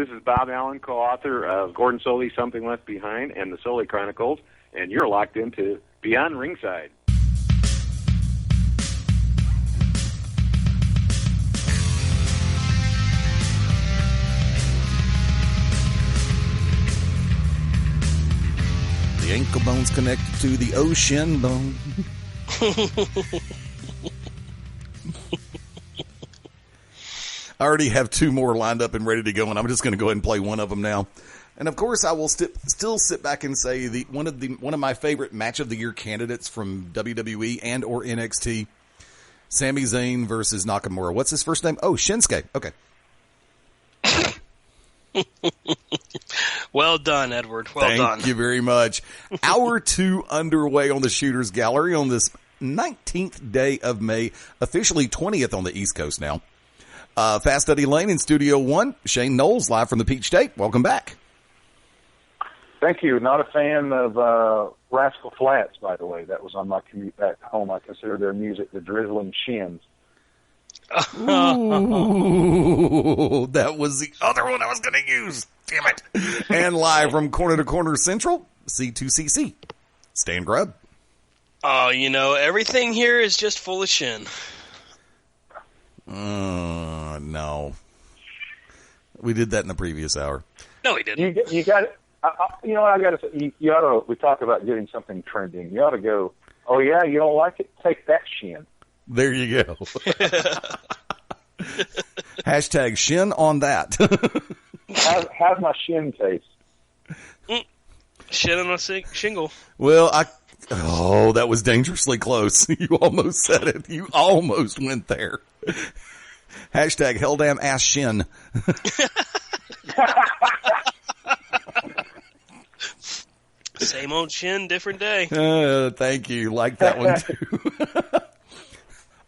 This is Bob Allen, co-author of Gordon Soley's Something Left Behind and the Soley Chronicles, and you're locked into Beyond Ringside. The ankle bone's connected to the shin bone. I already have two more lined up and ready to go, and I'm just going to go ahead and play one of them now. And of course, I will still sit back and say one of my favorite match of the year candidates from WWE and or NXT, Sami Zayn versus Nakamura. What's his first name? Oh, Shinsuke. Okay. Well done, Edward. Well done. Thank you very much. Hour 2 underway on the Shooters Gallery on this 19th day of May, officially 20th on the East Coast now. Fast Eddie Lane in Studio 1. Shane Knowles live from the Peachstate. Welcome back. Thank you. Not a fan of Rascal Flatts, by the way. That was on my commute back home. I consider their music the Drizzling Shins. Ooh, that was the other one I was going to use. Damn it. And live from Corner to Corner Central, C2CC. Stan Grubb. Oh, everything here is just full of shin. No. We did that in the previous hour. No, we didn't. You got it. You know what I got to say? You ought to. We talk about getting something trending. You ought to go. Oh yeah, you don't like it? Take that shin. There you go. Hashtag shin on that. How's my shin taste? Shin on a shingle. Well, that was dangerously close. You almost said it. You almost went there. Hashtag hell damn ass shin. Same old shin, different day. Thank you. Like that one too.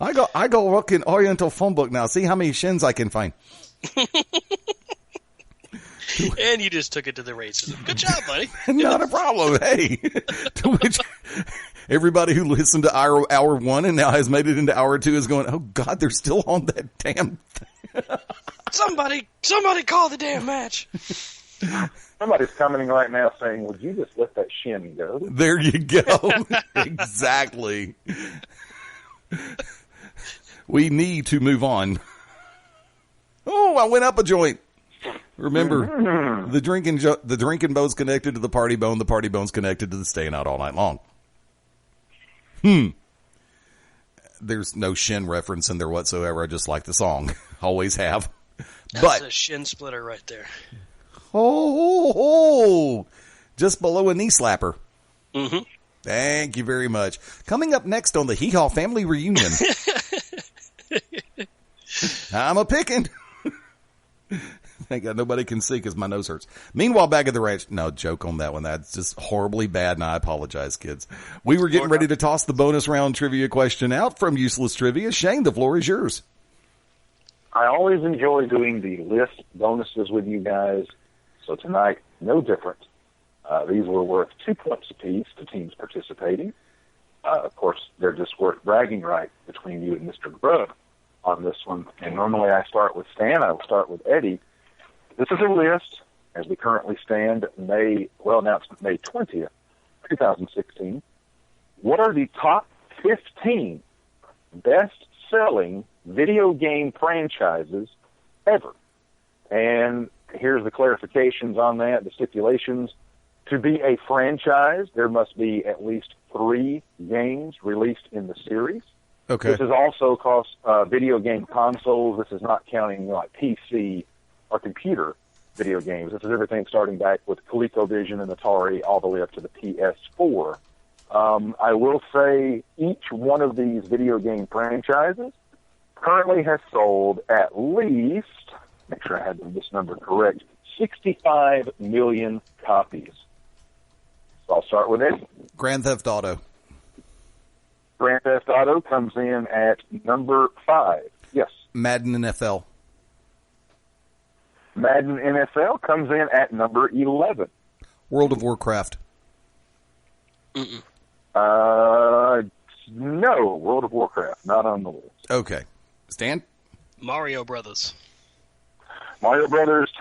I go look in Oriental phone book now. See how many shins I can find. And you just took it to the races. Good job, buddy. Not a problem. Hey, to which everybody who listened to hour 1 and now has made it into hour 2 is going, oh God, they're still on that damn thing. Somebody call the damn match. Somebody's commenting right now saying, would you just let that shin go? There you go. Exactly. We need to move on. Oh, I went up a joint. Remember, the drinking bone's connected to the party bone's connected to the staying out all night long. There's no shin reference in there whatsoever. I just like the song. Always have. That's a shin splitter right there. Oh, just below a knee slapper. Mm-hmm. Thank you very much. Coming up next on the Hee Haw Family Reunion. I'm a picking. Thank God nobody can see because my nose hurts. Meanwhile, back at the ranch. No, joke on that one. That's just horribly bad, and I apologize, kids. We were getting ready to toss the bonus round trivia question out from Useless Trivia. Shane, the floor is yours. I always enjoy doing the list bonuses with you guys. So tonight, no different. These were worth 2 points apiece to teams participating. Of course, they're just worth bragging right between you and Mr. Grubb on this one. And normally I start with Stan. I will start with Eddie. This is a list, as we currently stand, May 20th, 2016. What are the top 15 best-selling video game franchises ever? And here's the clarifications on that, the stipulations. To be a franchise, there must be at least 3 games released in the series. Okay. This is also across video game consoles. This is not counting like PC or computer video games. This is everything starting back with ColecoVision and Atari all the way up to the PS4. I will say each one of these video game franchises currently has sold at least, make sure I had this number correct, 65 million copies. So I'll start with it. Grand Theft Auto. Grand Theft Auto comes in at number 5. Yes. Madden NFL. Madden NFL comes in at number 11. World of Warcraft. No, World of Warcraft, not on the list. Okay. Stan? Mario Brothers. Mario Brothers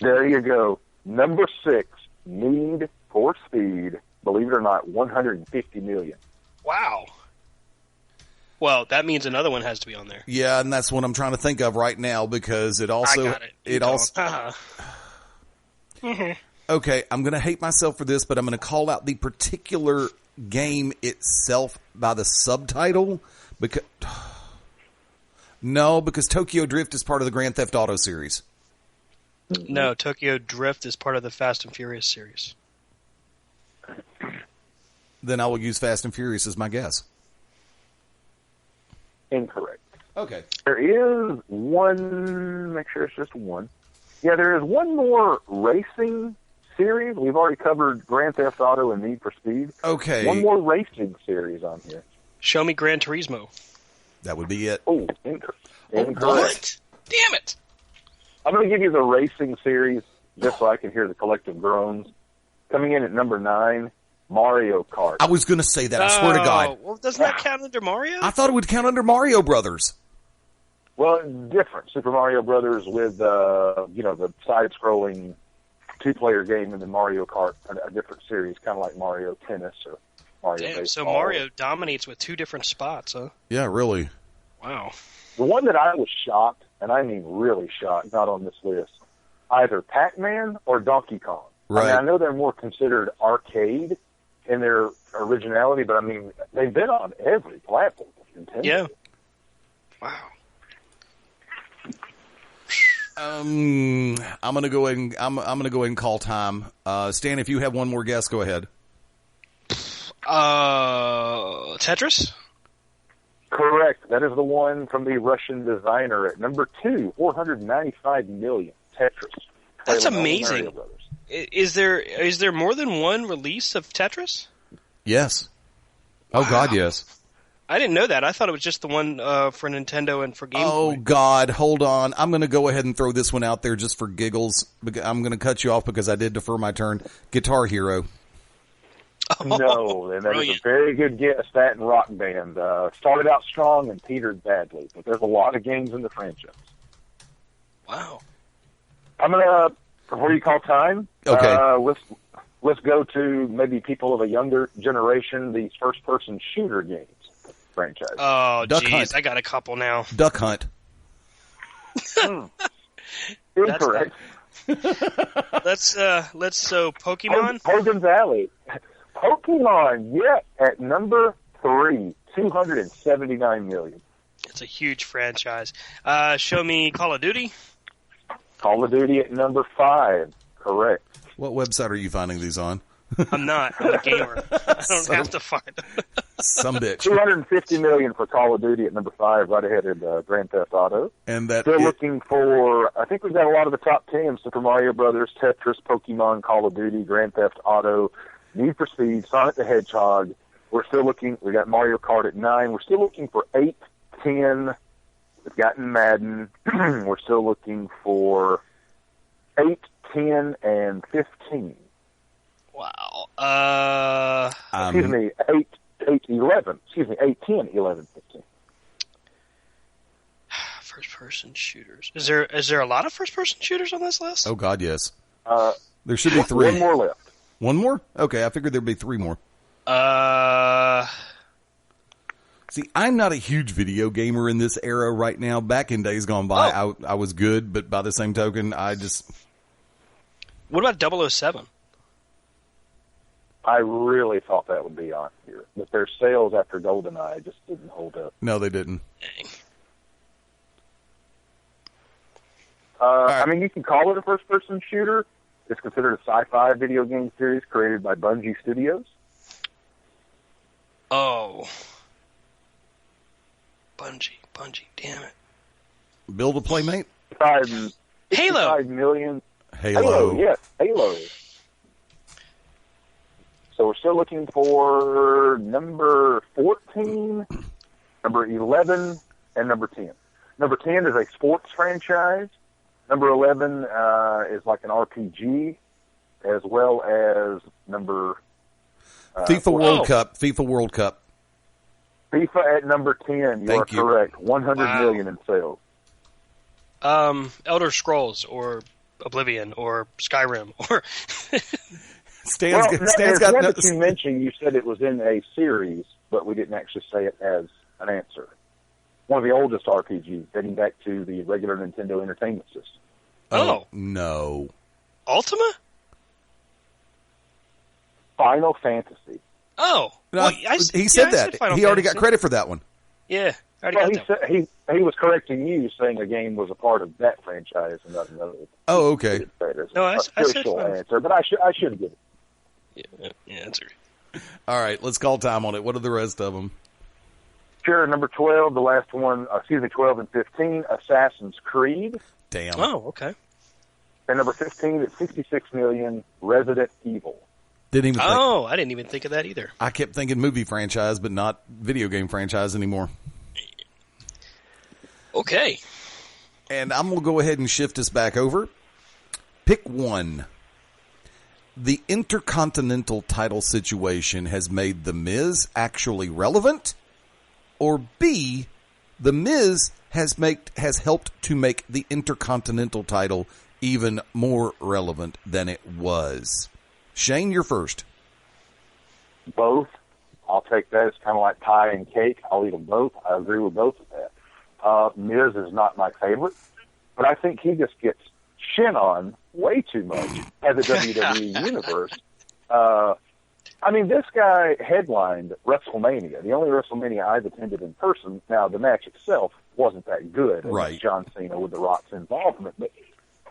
There you go. Number 6, Need for Speed. Believe it or not, 150 million. Wow. Well, that means another one has to be on there. Yeah, and that's what I'm trying to think of right now because it also... I got it. Okay, I'm going to hate myself for this, but I'm going to call out the particular game itself by the subtitle because... No, because Tokyo Drift is part of the Grand Theft Auto series. No, Tokyo Drift is part of the Fast and Furious series. Then I will use Fast and Furious as my guess. Incorrect. Okay. There is one, make sure it's just one. Yeah, there is one more racing series. We've already covered Grand Theft Auto and Need for Speed. Okay. One more racing series on here. Show me Gran Turismo. That would be it. Oh, incorrect. What? Damn it. I'm going to give you the racing series just so I can hear the collective groans. Coming in at number 9, Mario Kart. I was going to say that. I swear to God. Well, doesn't that count under Mario? I thought it would count under Mario Brothers. Well, different. Super Mario Brothers with, the side-scrolling two-player game, and then Mario Kart, a different series, kind of like Mario Tennis or Mario Baseball. So Mario dominates with 2 different spots, huh? Yeah, really. Wow. The one that I was shocked, and I mean really shocked, not on this list, either Pac-Man or Donkey Kong. Right. I mean, I know they're more considered arcade in their originality, but I mean, they've been on every platform. Nintendo. Yeah. Wow. I'm gonna go ahead and I'm gonna go ahead and call time. Stan, if you have one more guess, go ahead. Tetris? Correct. That is the one from the Russian designer at number 2, 495 million. Tetris. That's amazing. Is there more than one release of Tetris? Yes. Oh God, yes. I didn't know that. I thought it was just the one for Nintendo and for Game Boy. Oh God, hold on. I'm going to go ahead and throw this one out there just for giggles. I'm going to cut you off because I did defer my turn. Guitar Hero. No, and that is a very good guess. That and Rock Band started out strong and petered badly, but there's a lot of games in the franchise. Wow. I'm gonna, before you call time, okay. Let's go to maybe people of a younger generation. These first-person shooter games franchise. Oh, Duck Hunt. I got a couple now. Duck Hunt. Incorrect. Let's Pokemon. Hogan's Alley. Pokemon, at number 3, 279 million. It's a huge franchise. Show me Call of Duty. Call of Duty at number 5. Correct. What website are you finding these on? I'm not. I'm a gamer. I don't have to find them. Some bitch. 250 million for Call of Duty at number 5, right ahead of Grand Theft Auto. And that still looking for. I think we've got a lot of the top 10: Super Mario Brothers, Tetris, Pokemon, Call of Duty, Grand Theft Auto, Need for Speed, Sonic the Hedgehog. We're still looking. We got Mario Kart at 9. We're still looking for 8, 10. We've gotten Madden. We're still looking for 8, 10, and 15. Wow. Excuse me, 8, 11. Excuse me, 8, 10, 11, 15. First-person shooters. Is there a lot of first-person shooters on this list? Oh God, yes. There should be 3. One more left. One more? Okay, I figured there'd be 3 more. See, I'm not a huge video gamer in this era right now. Back in days gone by, I was good, but by the same token, I just... What about 007? I really thought that would be on here, but their sales after GoldenEye just didn't hold up. No, they didn't. Dang. Right. I mean, you can call it a first-person shooter. It's considered a sci-fi video game series created by Bungie Studios. Oh. Bungie, damn it. Build a Playmate? 65 million. Halo. Yes, Halo. So we're still looking for number 14, number 11, and number 10. Number 10 is a sports franchise. Number 11 is like an RPG, as well as number... FIFA World Cup. FIFA World Cup. FIFA at number 10. You are correct. 100 million in sales. Elder Scrolls or Oblivion or Skyrim or. Stan's there's got one no, that you mentioned. You said it was in a series, but we didn't actually say it as an answer. One of the oldest RPGs, dating back to the regular Nintendo Entertainment System. Oh no, Ultima. Final Fantasy. Oh, no, well, he said that. said Final He already Fantasy. got credit for that one. Yeah, I already Well, got that. he was correcting you, saying a game was a part of that franchise and not another. Oh, okay. No, I said official Final answer, but I should give it. Yeah, that's right. All right, let's call time on it. What are the rest of them? Sure, number 12, the last one, 12 and 15, Assassin's Creed. Damn. Oh, okay. And number 15 at 66 million, Resident Evil. Didn't even think. Oh, I didn't even think of that either. I kept thinking movie franchise, but not video game franchise anymore. Okay. And I'm going to go ahead and shift us back over. Pick one. The Intercontinental title situation has made The Miz actually relevant? Or B, The Miz has helped to make the Intercontinental title even more relevant than it was. Shane, you're first. Both. I'll take that. It's kind of like pie and cake. I'll eat them both. I agree with both of that. Miz is not my favorite, but I think he just gets shin on way too much as a WWE universe. I mean, this guy headlined WrestleMania, the only WrestleMania I've attended in person. Now, the match itself wasn't that good. Right. John Cena with The Rock's involvement. But,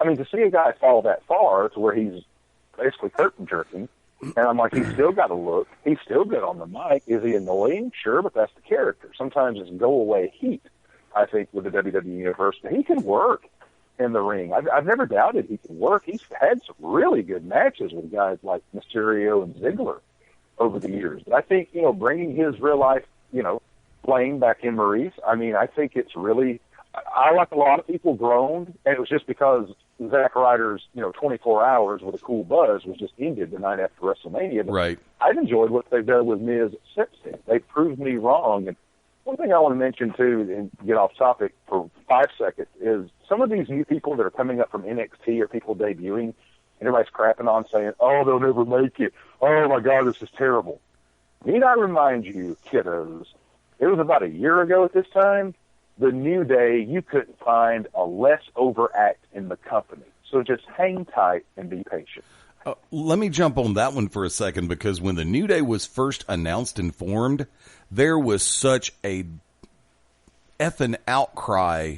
I mean, to see a guy fall that far to where he's basically curtain jerking, and I'm like, he's still got a look. He's still good on the mic. Is he annoying? Sure, but that's the character. Sometimes it's go-away heat, I think, with the WWE Universe. But he can work in the ring. I've never doubted he can work. He's had some really good matches with guys like Mysterio and Ziggler over the years. But I think, bringing his real-life, flame back in Maurice, I mean, I think it's really... I, like a lot of people, groaned, and it was just because Zack Ryder's, 24 hours with a cool buzz was just ended the night after WrestleMania. But Right. I've enjoyed what they've done with Miz since then. They proved me wrong. And one thing I want to mention, too, and get off topic for 5 seconds, is some of these new people that are coming up from NXT or people debuting, and everybody's crapping on saying, oh, they'll never make it. Oh, my God, this is terrible. Need I remind you, kiddos, it was about a year ago at this time, the New Day, you couldn't find a less overact in the company. So just hang tight and be patient. Let me jump on that one for a second, because when the New Day was first announced and formed, there was such a effing outcry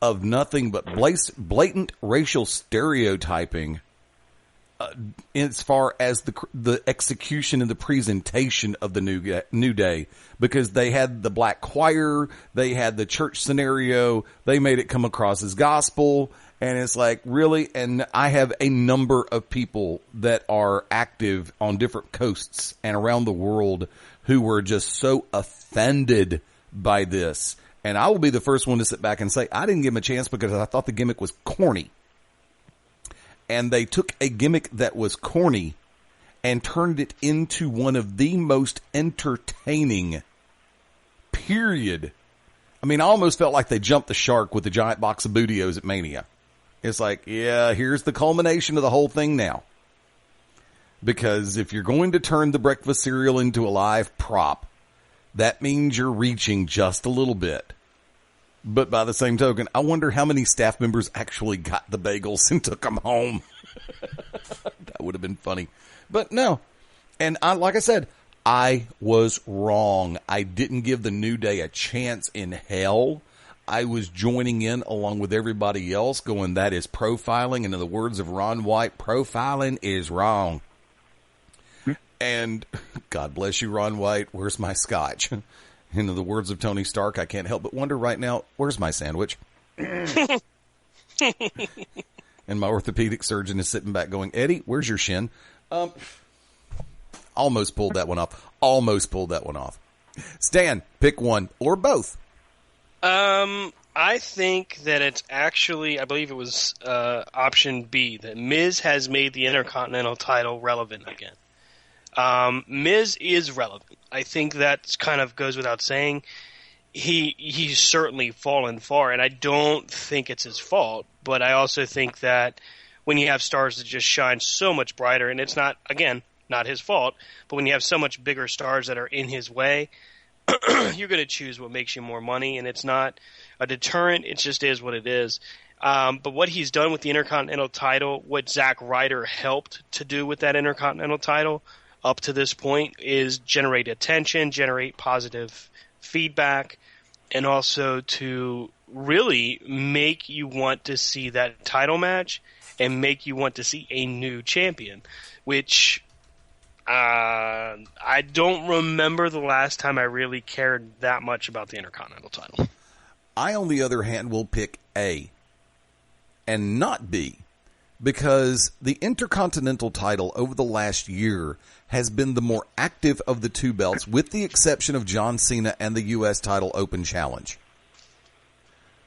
of nothing but blatant racial stereotyping as far as the execution and the presentation of the New Day, because they had the black choir, they had the church scenario, they made it come across as gospel, and it's like, really? And I have a number of people that are active on different coasts and around the world who were just so offended by this. And I will be the first one to sit back and say, I didn't give him a chance because I thought the gimmick was corny. And they took a gimmick that was corny and turned it into one of the most entertaining, period. I mean, I almost felt like they jumped the shark with the giant box of Bootios at Mania. It's like, yeah, here's the culmination of the whole thing now. Because if you're going to turn the breakfast cereal into a live prop, that means you're reaching just a little bit. But by the same token, I wonder how many staff members actually got the bagels and took them home. That would have been funny. But no. And like I said, I was wrong. I didn't give the New Day a chance in hell. I was joining in along with everybody else going, that is profiling. And in the words of Ron White, profiling is wrong. And God bless you, Ron White. Where's my scotch? In the words of Tony Stark, I can't help but wonder right now, where's my sandwich? And my orthopedic surgeon is sitting back going, Eddie, where's your shin? Almost pulled that one off. Stan, pick one or both. I think that it's actually, I believe it was option B, that Miz has made the Intercontinental title relevant again. Miz is relevant. I think that kind of goes without saying. He's certainly fallen far, and I don't think it's his fault, but I also think that when you have stars that just shine so much brighter, and it's not, again, not his fault, but when you have so much bigger stars that are in his way, you're going to choose what makes you more money, and it's not a deterrent. It just is what it is. But what he's done with the Intercontinental title, what Zack Ryder helped to do with that Intercontinental title up to this point, is generate attention, generate positive feedback, and also to really make you want to see that title match and make you want to see a new champion, which I don't remember the last time I really cared that much about the Intercontinental title. I, on the other hand, will pick A and not B, because the Intercontinental title over the last year has been the more active of the two belts, with the exception of John Cena and the U.S. title Open Challenge.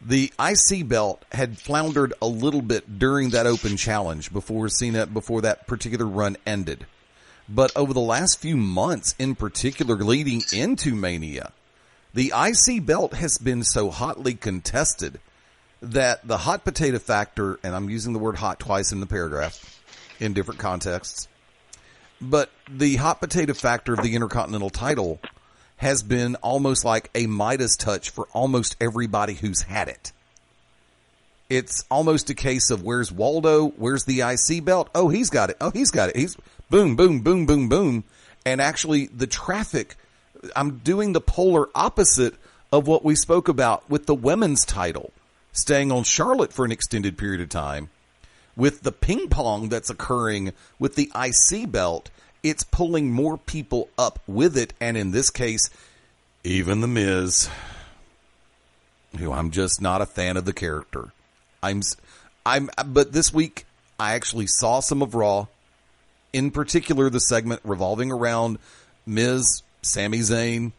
The IC belt had floundered a little bit during that Open Challenge before that particular run ended. But over the last few months, in particular leading into Mania, the IC belt has been so hotly contested that the hot potato factor, and I'm using the word hot twice in the paragraph in different contexts, but the hot potato factor of the Intercontinental title has been almost like a Midas touch for almost everybody who's had it. It's almost a case of, where's Waldo? Where's the IC belt? Oh, he's got it. Oh, he's got it. He's boom, boom, boom, boom, boom. And actually the traffic, I'm doing the polar opposite of what we spoke about with the women's title, staying on Charlotte for an extended period of time. With the ping pong that's occurring with the IC belt, it's pulling more people up with it. And in this case, even The Miz, who I'm just not a fan of the character. But this week I actually saw some of Raw, in particular the segment revolving around Miz, Sami Zayn,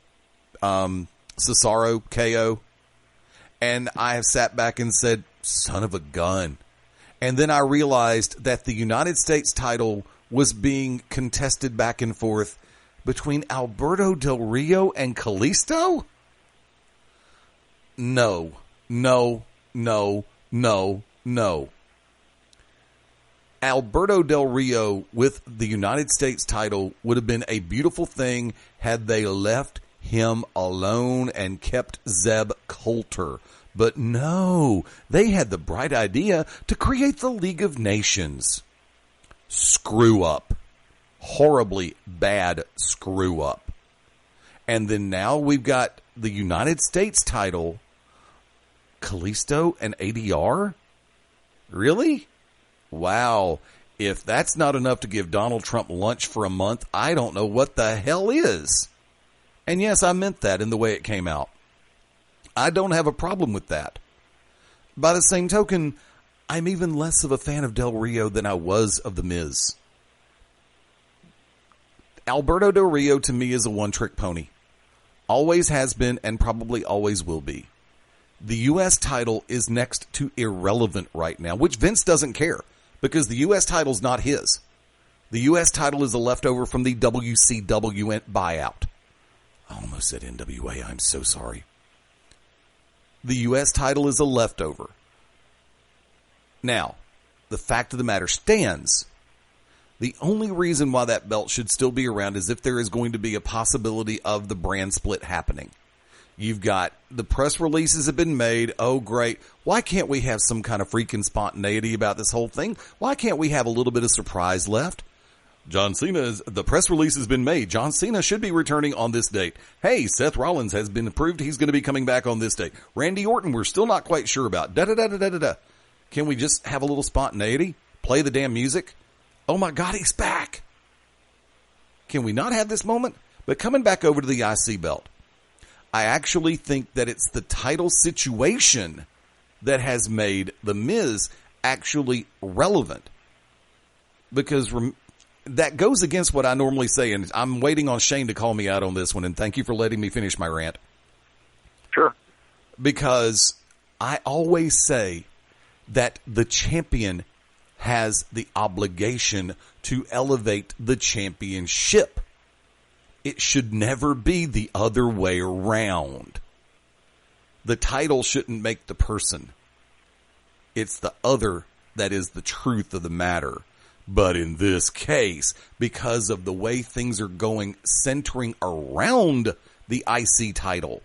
Cesaro, KO. And I have sat back and said, son of a gun. And then I realized that the United States title was being contested back and forth between Alberto Del Rio and Kalisto? No, no, no, no, no. Alberto Del Rio with the United States title would have been a beautiful thing had they left him alone and kept Zeb Coulter. But no, they had the bright idea to create the League of Nations. Screw up. Horribly bad screw up. And then now we've got the United States title, Kalisto and ADR? Really? Wow. If that's not enough to give Donald Trump lunch for a month, I don't know what the hell is. And yes, I meant that in the way it came out. I don't have a problem with that. By the same token, I'm even less of a fan of Del Rio than I was of The Miz. Alberto Del Rio to me is a one-trick pony. Always has been and probably always will be. The U.S. title is next to irrelevant right now, which Vince doesn't care because the U.S. title's not his. The U.S. title is a leftover from the WCW buyout. I almost said NWA. I'm so sorry. The U.S. title is a leftover. Now, the fact of the matter stands. The only reason why that belt should still be around is if there is going to be a possibility of the brand split happening. You've got the press releases have been made. Oh, great. Why can't we have some kind of freaking spontaneity about this whole thing? Why can't we have a little bit of surprise left? The press release has been made. John Cena should be returning on this date. Hey, Seth Rollins has been approved. He's going to be coming back on this date. Randy Orton, we're still not quite sure about. Da-da-da-da-da-da. Can we just have a little spontaneity? Play the damn music? Oh my God, he's back. Can we not have this moment? But coming back over to the IC belt, I actually think that it's the title situation that has made The Miz actually relevant. Because that goes against what I normally say, and I'm waiting on Shane to call me out on this one, and thank you for letting me finish my rant. Sure. Because I always say that the champion has the obligation to elevate the championship. It should never be the other way around. The title shouldn't make the person. It's the other that is the truth of the matter. But in this case, because of the way things are going, centering around the IC title,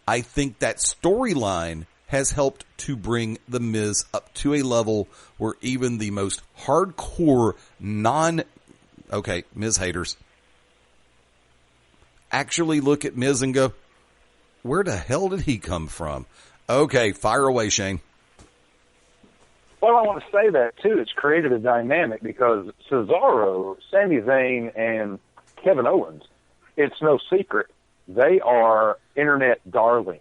I think that storyline has helped to bring The Miz up to a level where even the most hardcore Miz haters actually look at Miz and go, where the hell did he come from? Okay, fire away, Shane. Well, I want to say that, too. It's created a dynamic because Cesaro, Sami Zayn, and Kevin Owens, it's no secret, they are internet darlings.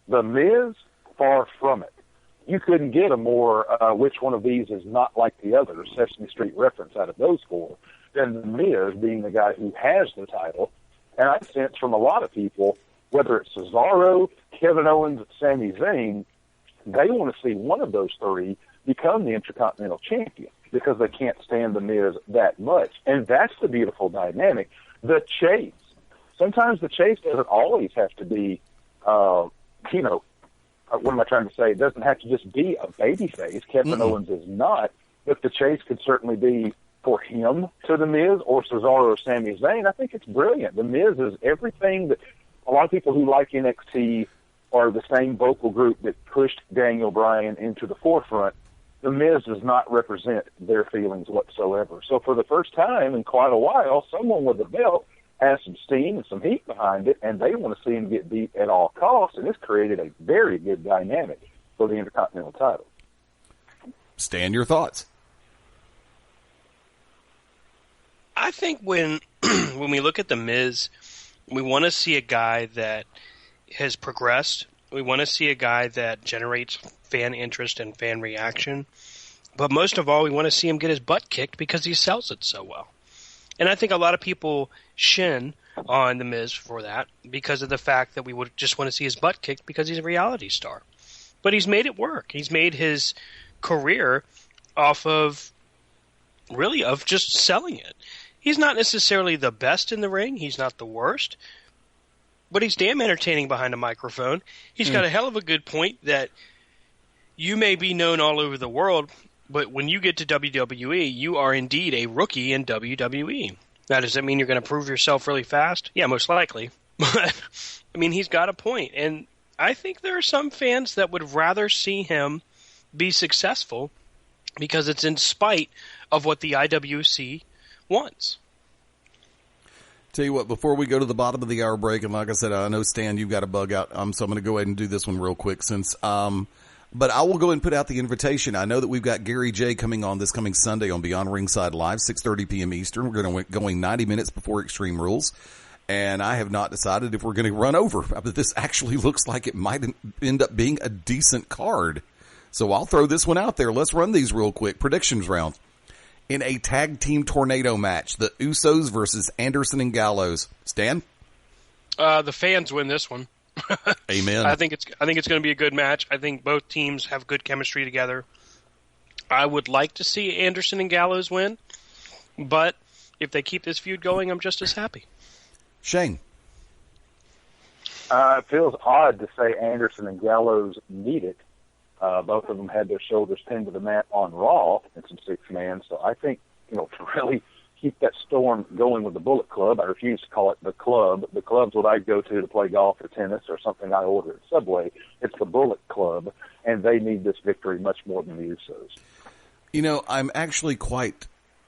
The Miz, far from it. You couldn't get a more which one of these is not like the other Sesame Street reference out of those four than The Miz being the guy who has the title. And I sense from a lot of people, whether it's Cesaro, Kevin Owens, Sami Zayn, they want to see one of those three become the Intercontinental Champion because they can't stand The Miz that much. And that's the beautiful dynamic. The chase. Sometimes the chase doesn't always have to be, what am I trying to say? It doesn't have to just be a babyface. Kevin Owens is not, but the chase could certainly be for him to The Miz or Cesaro or Sami Zayn. I think it's brilliant. The Miz is everything that a lot of people who like NXT are the same vocal group that pushed Daniel Bryan into the forefront. The Miz does not represent their feelings whatsoever. So for the first time in quite a while, someone with a belt has some steam and some heat behind it, and they want to see him get beat at all costs, and this created a very good dynamic for the Intercontinental title. Stan, your thoughts? I think when we look at The Miz, we want to see a guy that has progressed. We want to see a guy that generates fan interest and fan reaction. But most of all, we want to see him get his butt kicked because he sells it so well. And I think a lot of people shin on The Miz for that because of the fact that we would just want to see his butt kicked because he's a reality star. But he's made it work. He's made his career off of just selling it. He's not necessarily the best in the ring. He's not the worst. But he's damn entertaining behind a microphone. He's got a hell of a good point that you may be known all over the world, but when you get to WWE, you are indeed a rookie in WWE. Now, does that mean you're going to prove yourself really fast? Yeah, most likely. But, I mean, he's got a point. And I think there are some fans that would rather see him be successful because it's in spite of what the IWC wants. Tell you what, before we go to the bottom of the hour break, and like I said, I know, Stan, you've got a bug out, so I'm going to go ahead and do this one real quick since but I will go ahead and put out the invitation. I know that we've got Gary J coming on this coming Sunday on Beyond Ringside Live, 6:30 p.m. Eastern. We're going to going 90 minutes before Extreme Rules, and I have not decided if we're going to run over. But this actually looks like it might end up being a decent card. So I'll throw this one out there. Let's run these real quick. Predictions round. In a tag team tornado match, the Usos versus Anderson and Gallows. Stan? The fans win this one. Amen. I think it's going to be a good match. I think both teams have good chemistry together. I would like to see Anderson and Gallows win, but if they keep this feud going, I'm just as happy. Shane? It feels odd to say Anderson and Gallows need it. Both of them had their shoulders pinned to the mat on Raw in some six-man, so I think, to really keep that storm going with the Bullet Club, I refuse to call it the club. The club's what I go to play golf or tennis or something I order at Subway. It's the Bullet Club, and they need this victory much more than the Usos. I'm actually quite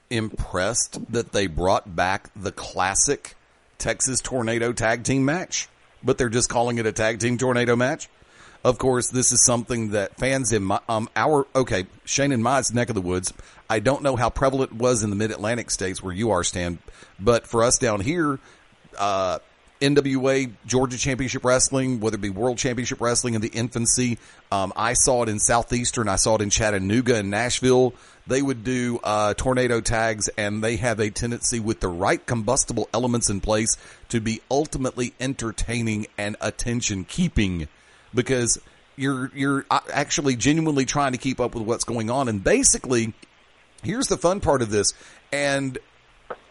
impressed that they brought back the classic Texas Tornado tag team match, but they're just calling it a tag team tornado match. Of course, this is something that fans in Shane and my neck of the woods, I don't know how prevalent it was in the Mid-Atlantic states where you are, Stan, but for us down here, NWA, Georgia Championship Wrestling, whether it be World Championship Wrestling in the infancy, I saw it in Southeastern, I saw it in Chattanooga and Nashville. They would do tornado tags, and they have a tendency with the right combustible elements in place to be ultimately entertaining and attention-keeping, because you're actually genuinely trying to keep up with what's going on. And basically, here's the fun part of this. And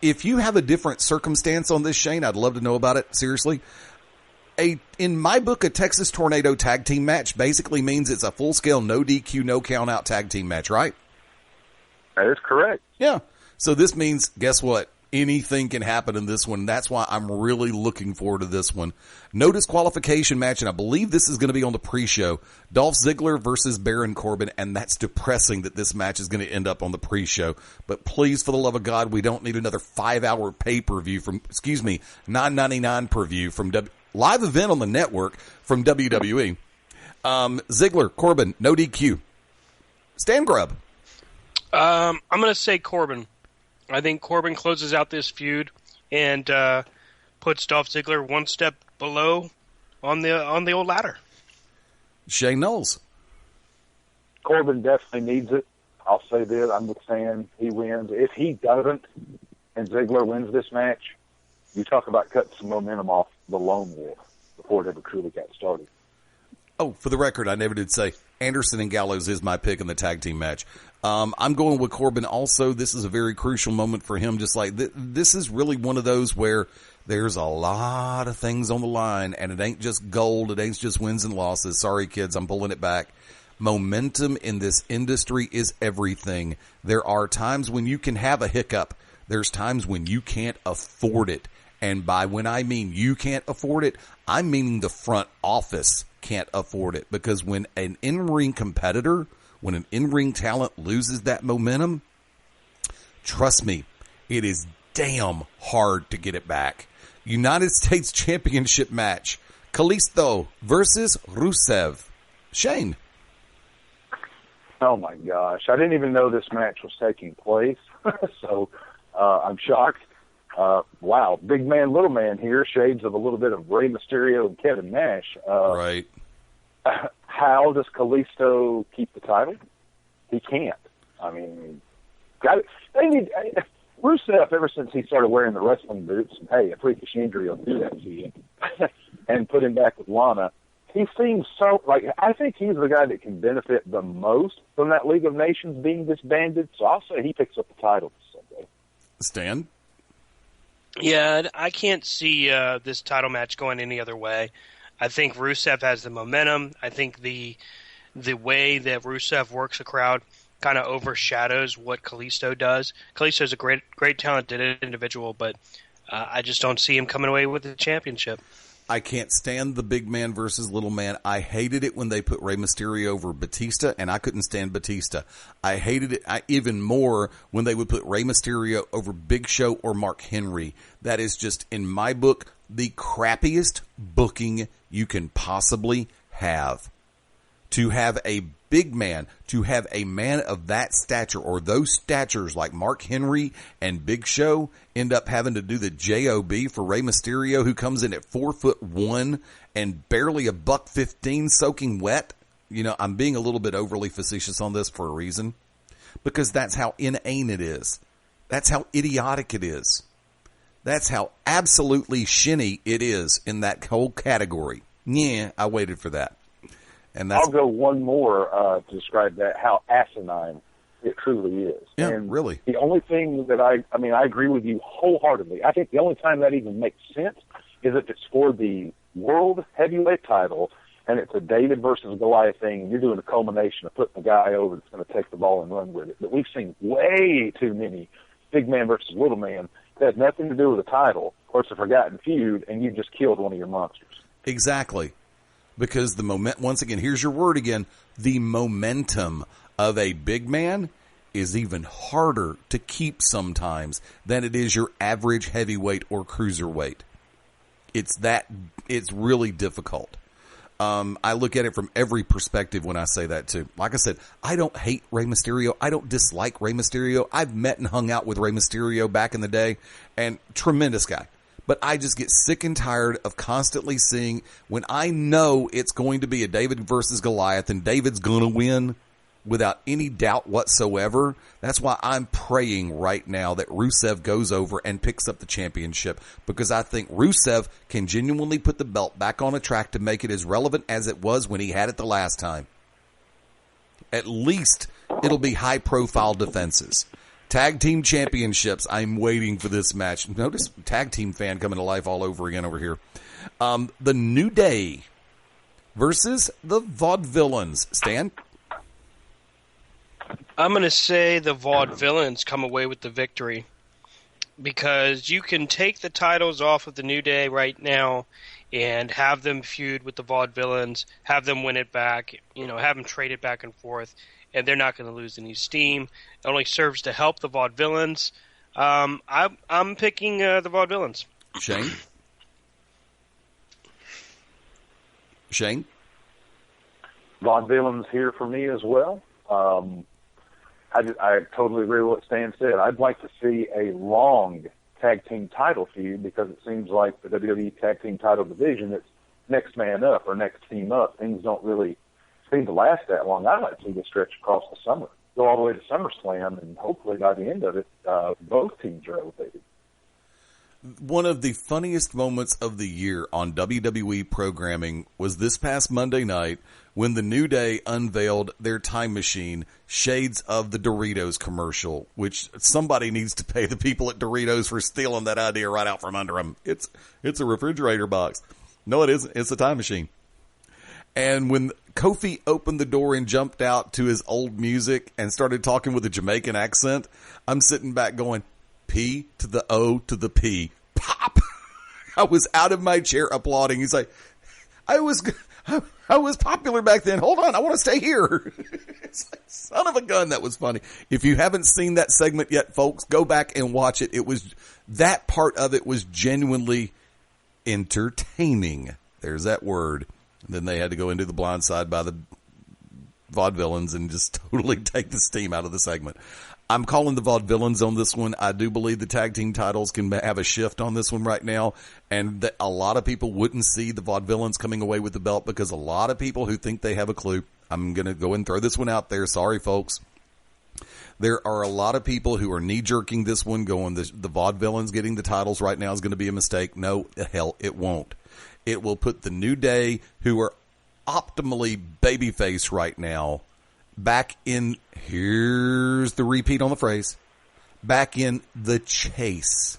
if you have a different circumstance on this, Shane, I'd love to know about it, seriously. In my book, a Texas Tornado tag team match basically means it's a full-scale, no DQ, no count-out tag team match, right? That is correct. Yeah. So this means, guess what? Anything can happen in this one. That's why I'm really looking forward to this one. No disqualification match, and I believe this is going to be on the pre-show. Dolph Ziggler versus Baron Corbin, and that's depressing that this match is going to end up on the pre-show. But please, for the love of God, we don't need another 5-hour pay-per-view from, $9.99 per view from live event on the network from WWE. Ziggler, Corbin, no DQ. Stan Grubb. I'm going to say Corbin. I think Corbin closes out this feud and puts Dolph Ziggler one step below on the old ladder. Shane Knowles. Corbin definitely needs it. I'll say this. I'm the fan. He wins. If he doesn't and Ziggler wins this match, you talk about cutting some momentum off the Lone Wolf before it ever truly got started. Oh, for the record, I never did say Anderson and Gallows is my pick in the tag team match. I'm going with Corbin also. This is a very crucial moment for him. Just like this is really one of those where there's a lot of things on the line, and it ain't just gold. It ain't just wins and losses. Sorry, kids, I'm pulling it back. Momentum in this industry is everything. There are times when you can have a hiccup. There's times when you can't afford it. And by when I mean you can't afford it, I'm meaning the front office can't afford it. Because when an in-ring competitor, when an in-ring talent loses that momentum, trust me, it is damn hard to get it back. United States Championship match, Kalisto versus Rusev. Shane. Oh, my gosh. I didn't even know this match was taking place, so I'm shocked. Wow, big man, little man here, shades of a little bit of Rey Mysterio and Kevin Nash. Right. How does Kalisto keep the title? He can't. I mean, Rusev, ever since he started wearing the wrestling boots, and hey, a freakish injury will do that to you, and put him back with Lana, he seems so, I think he's the guy that can benefit the most from that League of Nations being disbanded, so I'll say he picks up the title Sunday. Stan? Yeah, I can't see this title match going any other way. I think Rusev has the momentum. I think the way that Rusev works a crowd kind of overshadows what Kalisto does. Kalisto's a great talented individual, but I just don't see him coming away with the championship. I can't stand the big man versus little man. I hated it when they put Rey Mysterio over Batista, and I couldn't stand Batista. I hated it even more when they would put Rey Mysterio over Big Show or Mark Henry. That is just, in my book, the crappiest booking you can possibly have. To have a big man, to have a man of that stature or those statures like Mark Henry and Big Show end up having to do the JOB for Rey Mysterio, who comes in at 4'1" and barely $115 soaking wet. You know, I'm being a little bit overly facetious on this for a reason, because that's how inane it is. That's how idiotic it is. That's how absolutely shinny it is in that whole category. Yeah, I waited for that. And that's, I'll go one more to describe that, how asinine it truly is. Yeah, and really. The only thing that I agree with you wholeheartedly. I think the only time that even makes sense is if it's for the World Heavyweight title and it's a David versus Goliath thing, and you're doing a culmination of putting the guy over that's going to take the ball and run with it. But we've seen way too many big man versus little man that has nothing to do with the title, or it's a forgotten feud, and you just killed one of your monsters. Exactly. Because the once again, here's your word again, the momentum of a big man is even harder to keep sometimes than it is your average heavyweight or cruiserweight. It's really difficult. I look at it from every perspective when I say that too. Like I said, I don't hate Rey Mysterio. I don't dislike Rey Mysterio. I've met and hung out with Rey Mysterio back in the day, and tremendous guy. But I just get sick and tired of constantly seeing, when I know it's going to be a David versus Goliath and David's going to win without any doubt whatsoever. That's why I'm praying right now that Rusev goes over and picks up the championship, because I think Rusev can genuinely put the belt back on a track to make it as relevant as it was when he had it the last time. At least it'll be high-profile defenses. Tag team championships. I'm waiting for this match. Notice tag team fan coming to life all over again over here. The New Day versus the Vaudevillains. Stan? I'm going to say the Vaudevillains come away with the victory, because you can take the titles off of the New Day right now and have them feud with the Vaudevillains, have them win it back, have them trade it back and forth, and they're not going to lose any steam. It only serves to help the Vaudevillains. I'm picking the Vaudevillains. Shane? Shane? Vaudevillains here for me as well. I totally agree with what Stan said. I'd like to see a long tag team title feud, because it seems like the WWE tag team title division, it's next man up or next team up. Things don't really seem to last that long. I'd like to see this stretch across the summer, go all the way to SummerSlam, and hopefully by the end of it, both teams are elevated. One of the funniest moments of the year on WWE programming was this past Monday night when the New Day unveiled their time machine, shades of the Doritos commercial, which somebody needs to pay the people at Doritos for stealing that idea right out from under them. It's a refrigerator box. No, it isn't. It's a time machine. And when Kofi opened the door and jumped out to his old music and started talking with a Jamaican accent, I'm sitting back going, P to the O to the P. Pop! I was out of my chair applauding. He's like, I was popular back then. Hold on, I want to stay here. It's like, son of a gun, that was funny. If you haven't seen that segment yet, folks, go back and watch it. That part of it was genuinely entertaining. There's that word. Then they had to go into the blind side by the Vaudevillains and just totally take the steam out of the segment. I'm calling the Vaudevillains on this one. I do believe the tag team titles can have a shift on this one right now, and that a lot of people wouldn't see the Vaudevillains coming away with the belt, because a lot of people who think they have a clue, I'm going to go and throw this one out there. Sorry, folks. There are a lot of people who are knee-jerking this one, going, the Vaudevillains getting the titles right now is going to be a mistake. No, the hell, it won't. It will put the New Day, who are optimally babyface right now, back in, here's the repeat on the phrase, back in the chase.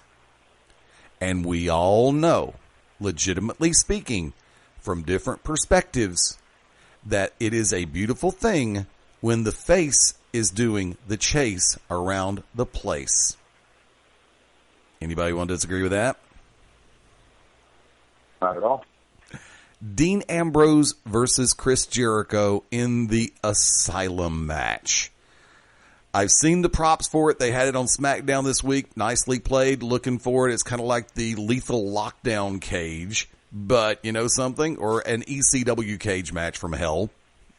And we all know, legitimately speaking, from different perspectives, that it is a beautiful thing when the face is doing the chase around the place. Anybody want to disagree with that? Not at all. Dean Ambrose versus Chris Jericho in the Asylum match. I've seen the props for it. They had it on SmackDown this week. Nicely played. Looking for it. It's kind of like the Lethal Lockdown cage, but you know something? Or an ECW cage match from hell.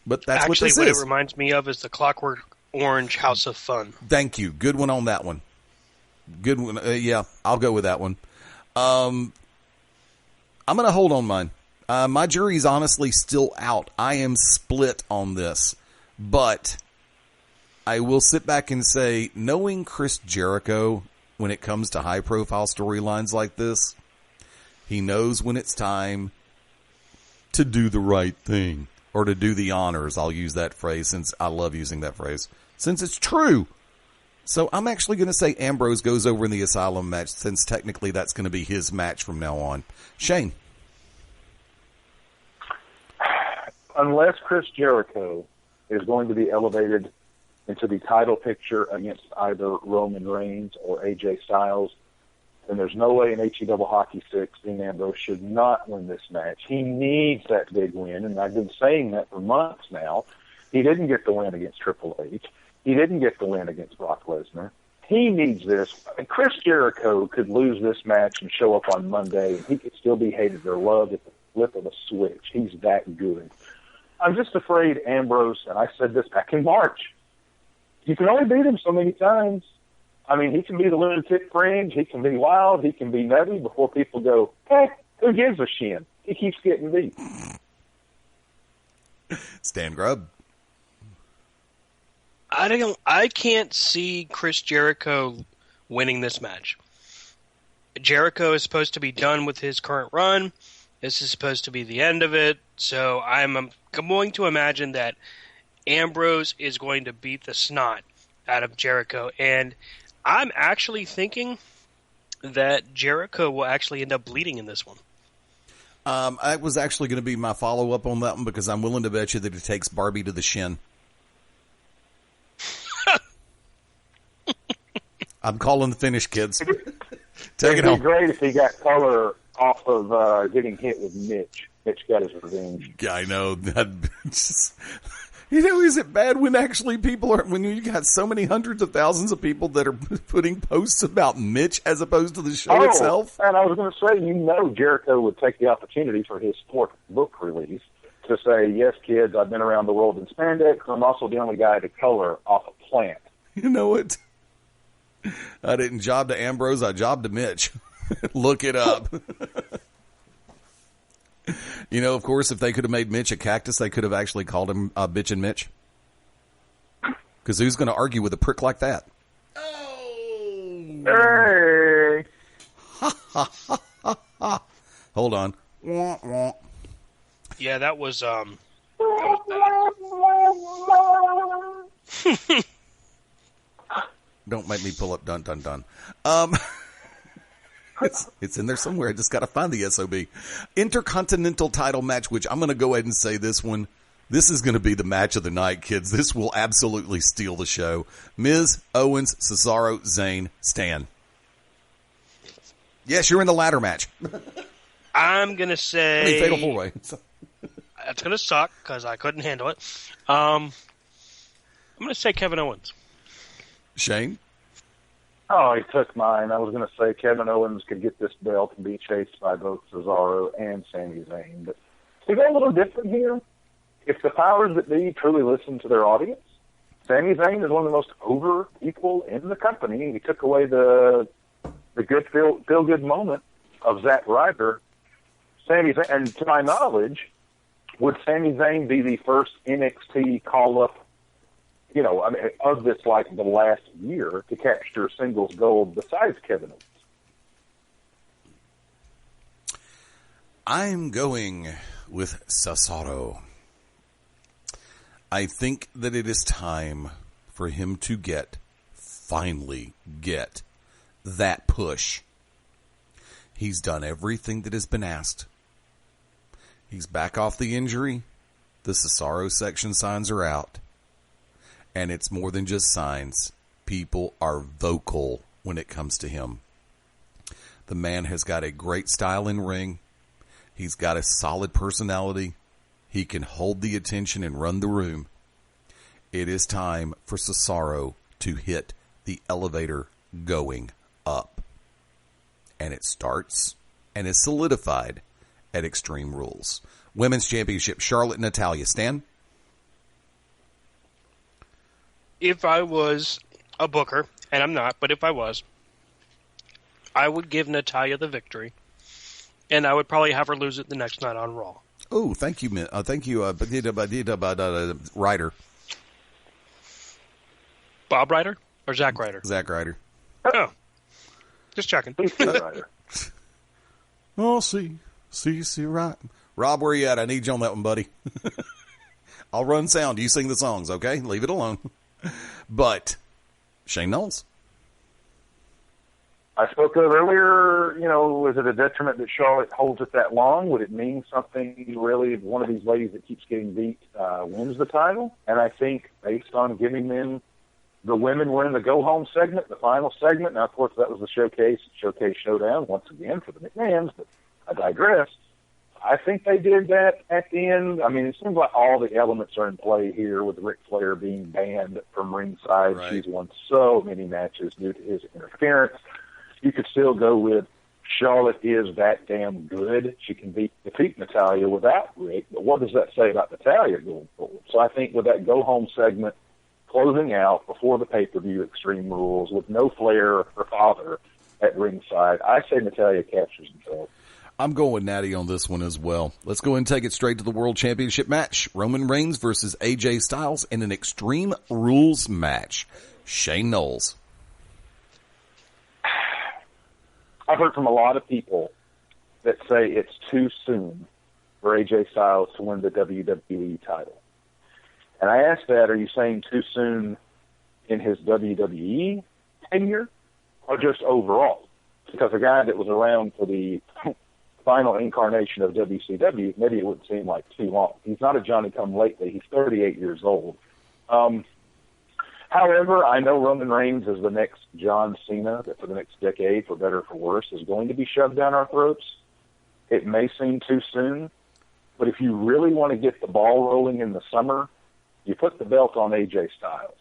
But that's actually what this what is. it reminds me of is the Clockwork Orange House of Fun. Thank you. Good one on that one. Good one. Yeah, I'll go with that one. I'm going to hold on mine. My jury's honestly still out. I am split on this. But I will sit back and say, knowing Chris Jericho, when it comes to high-profile storylines like this, he knows when it's time to do the right thing. Or to do the honors. I'll use that phrase, since I love using that phrase, since it's true. So I'm actually going to say Ambrose goes over in the Asylum match, since technically that's going to be his match from now on. Shane? Unless Chris Jericho is going to be elevated into the title picture against either Roman Reigns or AJ Styles, then there's no way in HE Double Hockey 6 Dean Ambrose should not win this match. He needs that big win, and I've been saying that for months now. He didn't get the win against Triple H. He didn't get the win against Brock Lesnar. He needs this. Chris Jericho could lose this match and show up on Monday, and he could still be hated or loved at the flip of a switch. He's that good. I'm just afraid Ambrose, and I said this back in March, you can only beat him so many times. I mean, he can be the lunatic fringe, he can be wild, he can be nutty before people go, hey, who gives a shin? He keeps getting beat. Stan Grubb. I can't see Chris Jericho winning this match. Jericho is supposed to be done with his current run. This is supposed to be the end of it. So I'm going to imagine that Ambrose is going to beat the snot out of Jericho. And I'm actually thinking that Jericho will actually end up bleeding in this one. I was actually going to be my follow-up on that one because I'm willing to bet you that it takes Barbie to the shin. I'm calling the finish, kids. Take it home. It'd be great if he got color off of getting hit with Mitch. Mitch got his revenge. Yeah, I know. Is it bad when actually people are, when you got so many hundreds of thousands of people that are putting posts about Mitch as opposed to the show itself? And I was going to say, Jericho would take the opportunity for his fourth book release to say, yes, kids, I've been around the world in spandex. I'm also the only guy to color off a plant. You know what? I didn't job to Ambrose. I jobbed to Mitch. Look it up. Of course, if they could have made Mitch a cactus, they could have actually called him Bitchin' Mitch. Because who's going to argue with a prick like that? Hey! Hold on. Yeah, that was bad. Don't make me pull up dun dun dun. It's in there somewhere. I just got to find the SOB. Intercontinental title match, which I'm going to go ahead and say this one. This is going to be the match of the night, kids. This will absolutely steal the show. Miz, Owens, Cesaro, Zayn, Stan. Yes, you're in the ladder match. I'm going to say... Fatal 4-Way. That's going to suck because I couldn't handle it. I'm going to say Kevin Owens. Shane? Oh, he took mine. I was going to say Kevin Owens could get this belt and be chased by both Cesaro and Sami Zayn. But to go a little different here, if the powers that be truly listen to their audience, Sami Zayn is one of the most over equal in the company. He took away the good feel-good moment of Zack Ryder. Sami Zayn, and to my knowledge, would Sami Zayn be the first NXT call-up, of this, like, the last year to capture singles gold besides Kevin Owens? I'm going with Cesaro. I think that it is time for him to finally get that push. He's done everything that has been asked. He's back off the injury. The Cesaro section signs are out. And it's more than just signs. People are vocal when it comes to him. The man has got a great style in ring. He's got a solid personality. He can hold the attention and run the room. It is time for Cesaro to hit the elevator going up. And it starts and is solidified at Extreme Rules. Women's Championship, Charlotte and Natalya. Stan? If I was a booker, and I'm not, but if I was, I would give Natalya the victory, and I would probably have her lose it the next night on Raw. Oh, thank you, Ryder. Bob Ryder or Zack Ryder? Zack Ryder. Oh, just checking. Oh, see, right. Rob, where you at? I need you on that one, buddy. I'll run sound. You sing the songs, okay? Leave it alone. But Shane Knowles. I spoke of earlier, is it a detriment that Charlotte holds it that long? Would it mean something really if one of these ladies that keeps getting beat wins the title? And I think based on giving them the women were in the go-home segment, the final segment. Now, of course, that was the showcase showdown once again for the McMahons, but I digress. I think they did that at the end. I mean, it seems like all the elements are in play here with Ric Flair being banned from ringside. Right. She's won so many matches due to his interference. You could still go with Charlotte is that damn good. She can defeat Natalya without Rick, but what does that say about Natalya going forward? So I think with that go-home segment closing out before the pay-per-view Extreme Rules with no Flair or her father at ringside, I say Natalya captures the belt. I'm going with Natty on this one as well. Let's go ahead and take it straight to the World Championship match. Roman Reigns versus AJ Styles in an Extreme Rules match. Shane Knowles. I've heard from a lot of people that say it's too soon for AJ Styles to win the WWE title. And I asked that, are you saying too soon in his WWE tenure or just overall? Because a guy that was around for the final incarnation of WCW, maybe it wouldn't seem like too long. He's not a Johnny-come-lately. He's 38 years old. However, I know Roman Reigns is the next John Cena that for the next decade, for better or for worse, is going to be shoved down our throats. It may seem too soon, but if you really want to get the ball rolling in the summer, you put the belt on AJ Styles.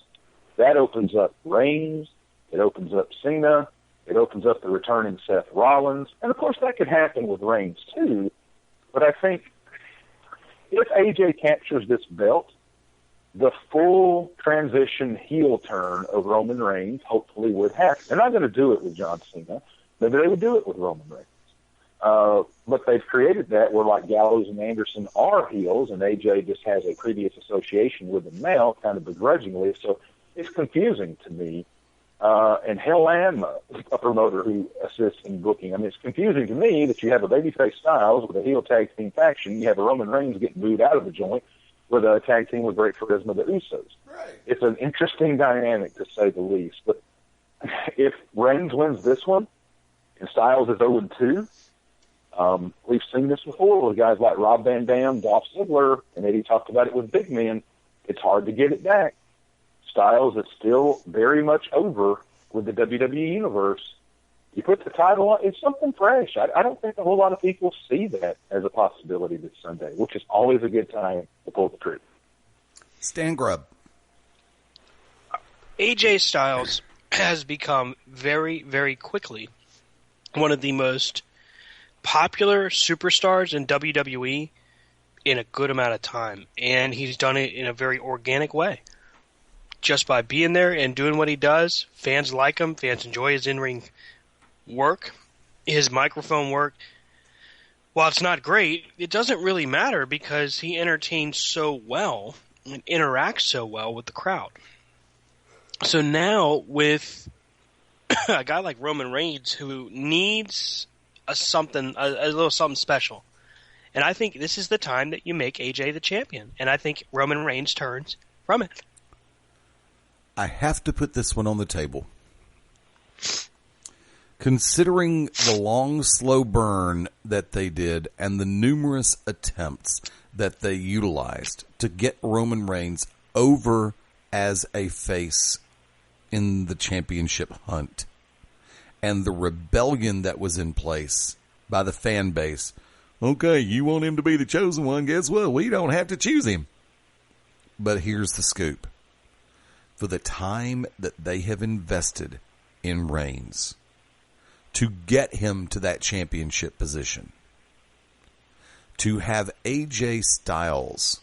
That opens up Reigns. It opens up Cena. It opens up the returning Seth Rollins. And, of course, that could happen with Reigns, too. But I think if AJ captures this belt, the full transition heel turn of Roman Reigns hopefully would happen. They're not going to do it with John Cena. Maybe they would do it with Roman Reigns. But they've created that where, like, Gallows and Anderson are heels, and AJ just has a previous association with them now, kind of begrudgingly. So it's confusing to me. And hell, am a promoter who assists in booking. I mean, it's confusing to me that you have a babyface Styles with a heel tag team faction. You have a Roman Reigns getting booed out of the joint with a tag team with great charisma, the Usos. Right. It's an interesting dynamic, to say the least. But if Reigns wins this one and Styles is 0-2, we've seen this before with guys like Rob Van Dam, Dolph Ziggler, and Eddie talked about it with big men. It's hard to get it back. Styles is still very much over with the WWE Universe. You put the title on, it's something fresh. I don't think a whole lot of people see that as a possibility this Sunday, which is always a good time to pull the trigger. Stan Grubb. AJ Styles has become very, very quickly one of the most popular superstars in WWE in a good amount of time. And he's done it in a very organic way. Just by being there and doing what he does, fans like him. Fans enjoy his in-ring work, his microphone work. While it's not great, it doesn't really matter because he entertains so well and interacts so well with the crowd. So now with a guy like Roman Reigns who needs a little something special, and I think this is the time that you make AJ the champion, and I think Roman Reigns turns from it. I have to put this one on the table. Considering the long, slow burn that they did and the numerous attempts that they utilized to get Roman Reigns over as a face in the championship hunt, and the rebellion that was in place by the fan base, okay, you want him to be the chosen one, guess what? We don't have to choose him. But here's the scoop. For the time that they have invested in Reigns to get him to that championship position, to have AJ Styles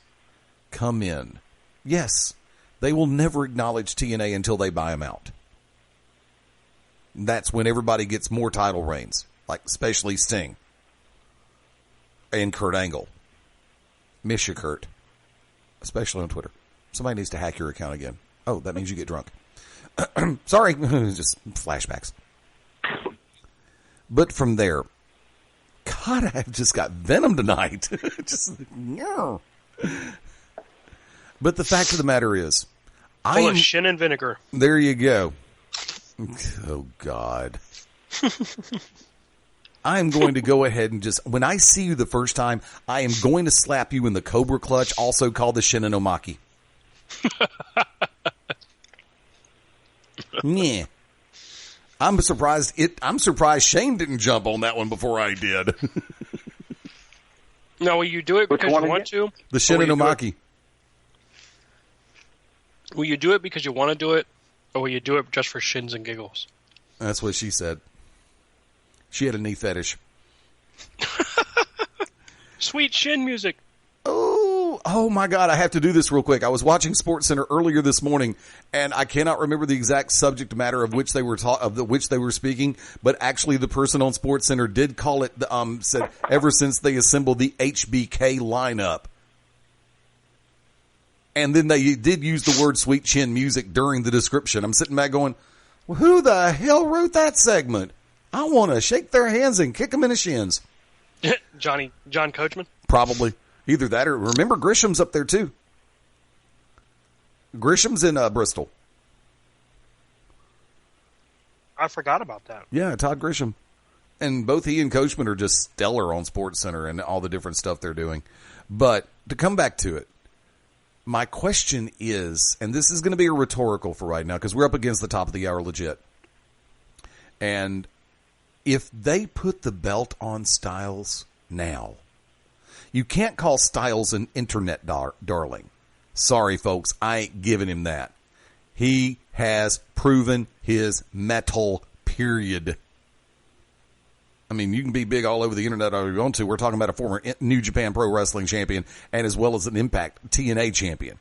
come in, yes, they will never acknowledge TNA until they buy him out. That's when everybody gets more title reigns, like especially Sting and Kurt Angle. Miss you, Kurt, especially on Twitter. Somebody needs to hack your account again. Oh, that means you get drunk. Sorry, just flashbacks. But from there, God, I've just got venom tonight. No. But the fact of the matter is, full of shin and vinegar. There you go. Oh, God. I'm going to go ahead and just, when I see you the first time, I am going to slap you in the Cobra Clutch, also called the Shin-Nomaki. Yeah. I'm surprised Shane didn't jump on that one before I did. No, will you do it because you want to? The Shin-Nomaki. Will you do it because you want to do it, or will you do it just for shins and giggles? That's what she said. She had a knee fetish. Sweet shin music. Oh my God, I have to do this real quick. I was watching SportsCenter earlier this morning, and I cannot remember the exact subject matter of which they were speaking, but actually the person on SportsCenter did call it, said ever since they assembled the HBK lineup. And then they did use the word sweet chin music during the description. I'm sitting back going, well, who the hell wrote that segment? I want to shake their hands and kick them in the shins. John Coachman? Probably. Either that or, remember, Grisham's up there too. Grisham's in Bristol. I forgot about that. Yeah, Todd Grisham. And both he and Coachman are just stellar on SportsCenter and all the different stuff they're doing. But to come back to it, my question is, and this is going to be a rhetorical for right now because we're up against the top of the hour legit. And if they put the belt on Styles now, you can't call Styles an internet darling. Sorry, folks, I ain't giving him that. He has proven his mettle, period. I mean, you can be big all over the internet all you want to. We're talking about a former New Japan Pro Wrestling champion and as well as an Impact TNA champion.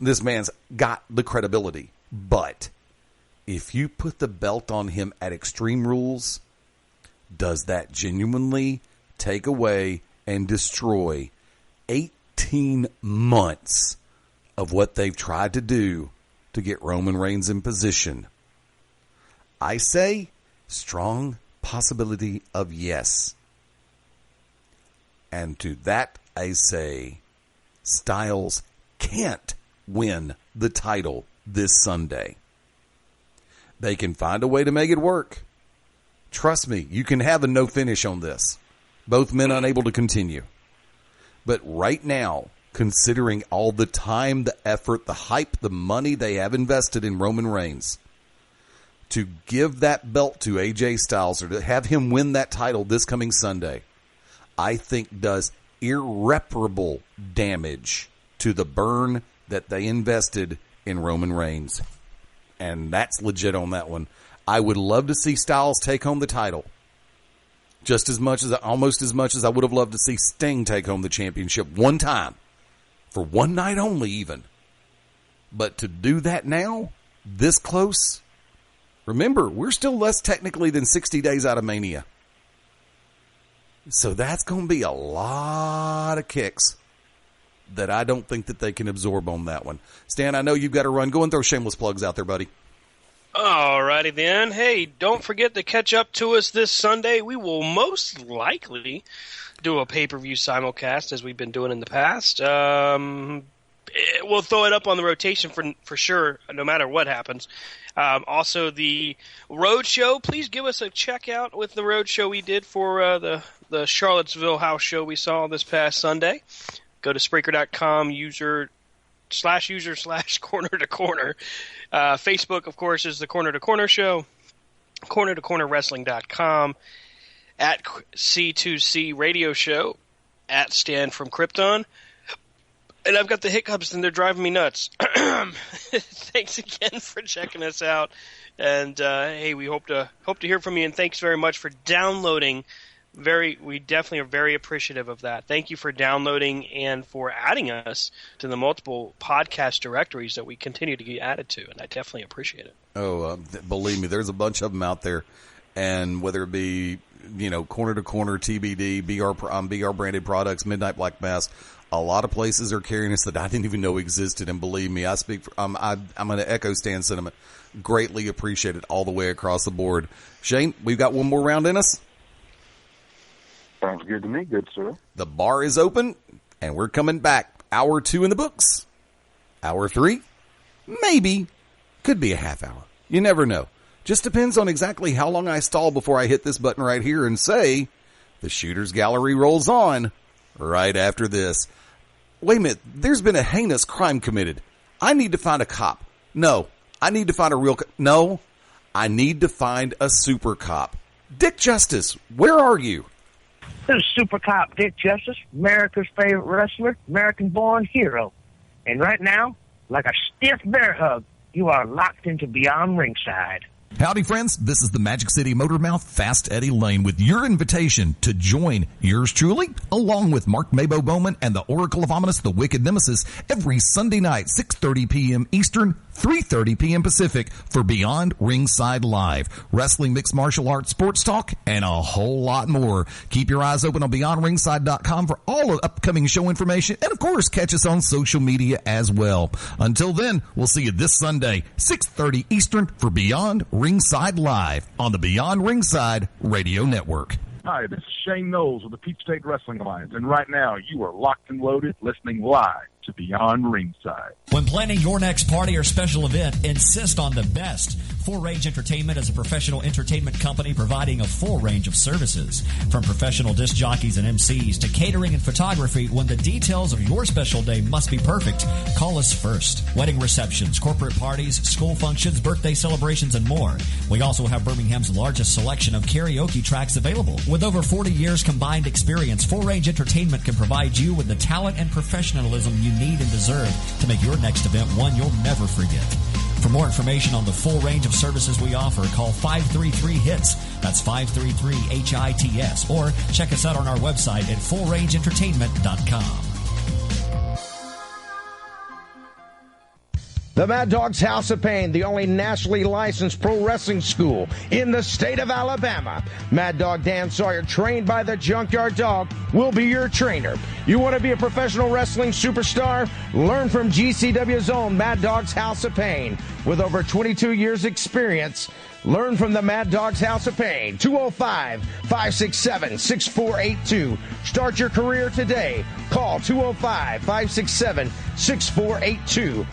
This man's got the credibility. But if you put the belt on him at Extreme Rules, does that genuinely take away and destroy 18 months of what they've tried to do to get Roman Reigns in position? I say strong possibility of yes. And to that I say Styles can't win the title this Sunday. They can find a way to make it work. Trust me, you can have a no finish on this. Both men unable to continue. But right now, considering all the time, the effort, the hype, the money they have invested in Roman Reigns, to give that belt to AJ Styles or to have him win that title this coming Sunday, I think does irreparable damage to the burn that they invested in Roman Reigns. And that's legit on that one. I would love to see Styles take home the title. Just as much as, almost as much as I would have loved to see Sting take home the championship one time. For one night only even. But to do that now, this close, remember, we're still less technically than 60 days out of Mania. So that's going to be a lot of kicks that I don't think that they can absorb on that one. Stan, I know you've got to run. Go and throw shameless plugs out there, buddy. Alrighty then. Hey, don't forget to catch up to us this Sunday. We will most likely do a pay-per-view simulcast as we've been doing in the past. We'll throw it up on the rotation for sure, no matter what happens. Also, the road show. Please give us a check out with the road show we did for the Charlottesville house show we saw this past Sunday. Go to Spreaker.com, user/corner to corner. Facebook, of course, is the Corner to Corner show. Corner to Corner Wrestling.com. At C2C Radio Show. At Stan from Krypton. And I've got the hiccups and they're driving me nuts. Thanks again for checking us out. And hey, we hope to hear from you. And thanks very much for downloading. We definitely are very appreciative of that. Thank you for downloading and for adding us to the multiple podcast directories that we continue to get added to, and I definitely appreciate it. Oh, believe me, there's a bunch of them out there, and whether it be Corner to Corner, TBD, BR branded products, Midnight Black Mass, a lot of places are carrying us that I didn't even know existed, and believe me, I speak. I'm going to echo Stan's sentiment. Greatly appreciate it all the way across the board. Shane, we've got one more round in us. Sounds good to me, good sir. The bar is open, and we're coming back. Hour 2 in the books. Hour 3, maybe, could be a half hour. You never know. Just depends on exactly how long I stall before I hit this button right here and say, the Shooter's Gallery rolls on right after this. Wait a minute, there's been a heinous crime committed. I need to find a cop. No, I need to find a real cop. No, I need to find a super cop. Dick Justice, where are you? This is Super Cop Dick Justice, America's favorite wrestler, American-born hero. And right now, like a stiff bear hug, you are locked into Beyond Ringside. Howdy, friends. This is the Magic City Motor Mouth, Fast Eddie Lane, with your invitation to join yours truly, along with Mark Mabo Bowman and the Oracle of Ominous, the Wicked Nemesis, every Sunday night, 6:30 p.m. Eastern, 3:30 p.m. Pacific, for Beyond Ringside Live. Wrestling, mixed martial arts, sports talk, and a whole lot more. Keep your eyes open on BeyondRingside.com for all of upcoming show information, and of course, catch us on social media as well. Until then, we'll see you this Sunday, 6:30 Eastern, for Beyond Ringside Live on the Beyond Ringside Radio Network. Hi, this is Shane Knowles of the Peachstate Wrestling Alliance, and right now you are locked and loaded listening live to Beyond Ringside. When planning your next party or special event, insist on the best. Full Range Entertainment is a professional entertainment company providing a full range of services. From professional disc jockeys and MCs to catering and photography, when the details of your special day must be perfect, call us first. Wedding receptions, corporate parties, school functions, birthday celebrations, and more. We also have Birmingham's largest selection of karaoke tracks available. With over 40 years combined experience, Full Range Entertainment can provide you with the talent and professionalism you need and deserve to make your next event one you'll never forget. For more information on the full range of services we offer, call 533-HITS. That's 533-HITS. Or check us out on our website at fullrangeentertainment.com. The Mad Dog's House of Pain, the only nationally licensed pro wrestling school in the state of Alabama. Mad Dog Dan Sawyer, trained by the Junkyard Dog, will be your trainer. You want to be a professional wrestling superstar? Learn from GCW's own Mad Dog's House of Pain. With over 22 years experience, learn from the Mad Dog's House of Pain. 205-567-6482. Start your career today. Call 205-567-6482.